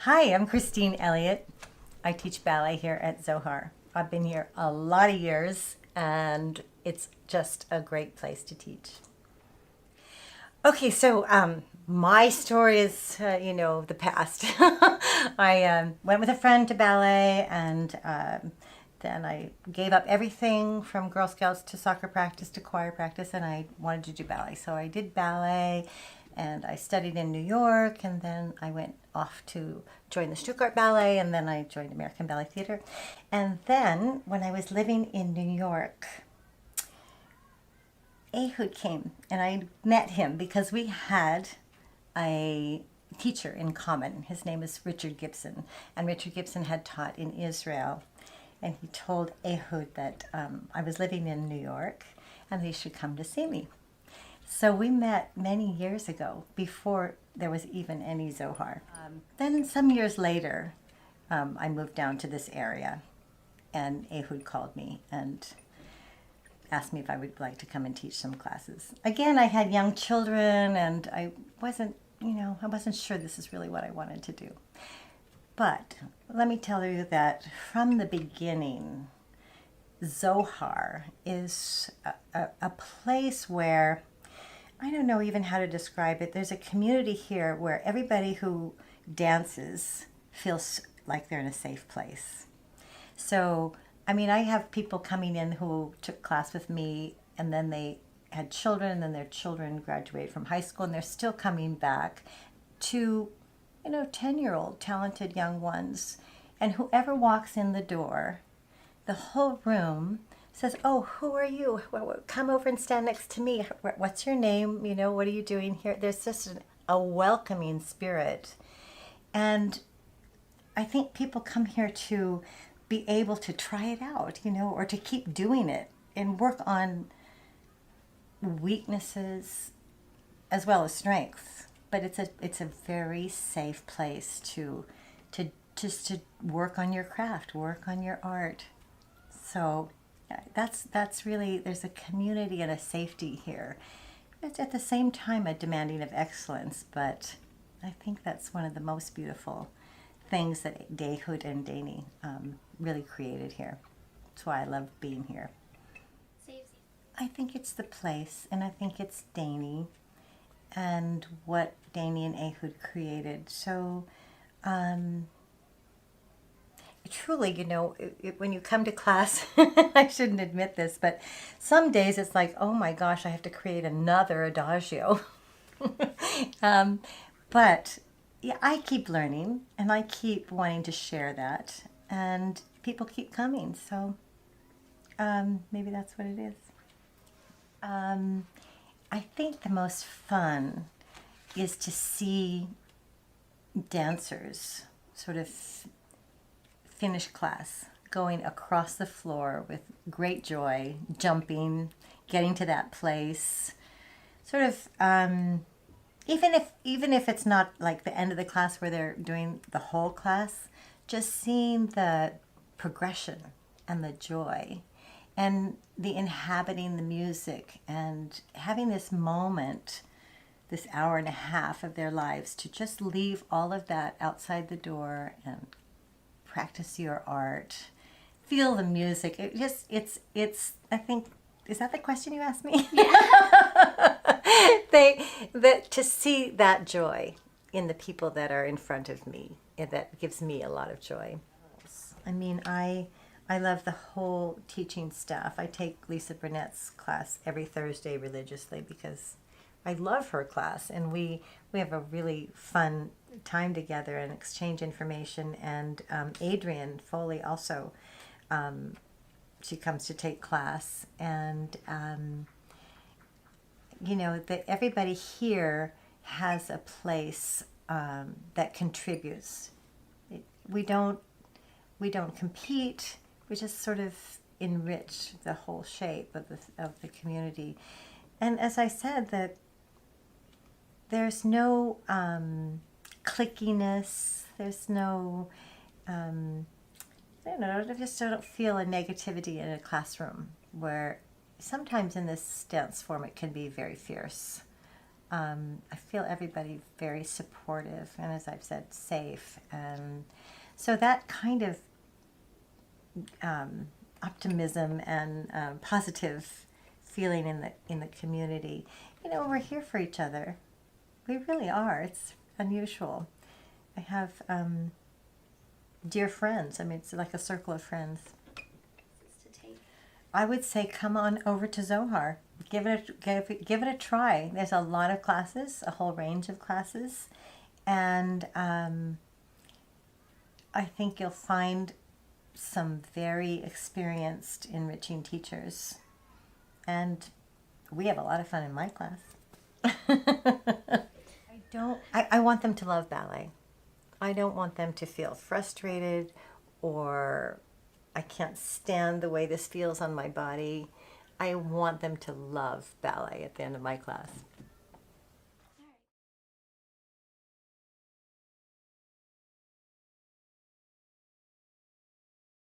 Hi, I'm Kristine Elliott. I teach ballet here at Zohar. I've been here a lot of years and it's just a great place to teach. Okay, so my story is, the past. I went with a friend to ballet and then I gave up everything from Girl Scouts to soccer practice to choir practice and I wanted to do ballet. So I did ballet and I studied in New York and then I went off to join the Stuttgart Ballet and then I joined American Ballet Theater. And then when I was living in New York, Ehud came and I met him because we had a teacher in common. His name is Richard Gibson, and Richard Gibson had taught in Israel. And he told Ehud that I was living in New York and he should come to see me. So we met many years ago, before there was even any Zohar. Then some years later, I moved down to this area and Ehud called me and asked me if I would like to come and teach some classes. Again, I had young children and I wasn't sure this is really what I wanted to do. But let me tell you that from the beginning, Zohar is a place where, I don't know even how to describe it. There's a community here where everybody who dances feels like they're in a safe place. So, I have people coming in who took class with me and then they had children and then their children graduated from high school and they're still coming back to 10-year-old talented young ones. And whoever walks in the door, the whole room says, "Oh, who are you? Well, come over and stand next to me. What's your name? What are you doing here?" There's just a welcoming spirit. And I think people come here to be able to try it out, or to keep doing it and work on weaknesses as well as strengths. But it's a very safe place to work on your craft, work on your art. So that's really, there's a community and a safety here. It's at the same time a demanding of excellence, but I think that's one of the most beautiful things that Ehud and Daynee really created here. That's why I love being here. I think it's the place, and I think it's Daynee and what Daynee and Ehud created. So truly, when you come to class, I shouldn't admit this, but some days it's like, oh my gosh, I have to create another adagio. But yeah, I keep learning and I keep wanting to share that, and people keep coming. So maybe that's what it is. I think the most fun is to see dancers sort of finish class, going across the floor with great joy, jumping, getting to that place, sort of, even if it's not like the end of the class where they're doing the whole class, just seeing the progression and the joy and the inhabiting the music and having this moment, this hour and a half of their lives, to just leave all of that outside the door and practice your art, feel the music. It's I think, is that the question you asked me? Yeah. To see that joy in the people that are in front of me, that gives me a lot of joy. I love the whole teaching staff. I take Lisa Burnett's class every Thursday religiously because I love her class, and we have a really fun time together and exchange information. And Adrienne Foley also, she comes to take class, and that everybody here has a place that contributes. We don't compete. We just sort of enrich the whole shape of the community. And as I said, that there's no clickiness. There's no, I just don't feel a negativity in a classroom, where sometimes in this dance form it can be very fierce. I feel everybody very supportive, and as I've said, safe. And so that kind of optimism and positive feeling in the community. You know, we're here for each other. We really are. It's unusual. I have dear friends. I mean, it's like a circle of friends. I would say come on over to Zohar. Give it a try. There's a lot of classes, a whole range of classes, and I think you'll find some very experienced, enriching teachers. And we have a lot of fun in my class. I want them to love ballet. I don't want them to feel frustrated or I can't stand the way this feels on my body. I want them to love ballet at the end of my class.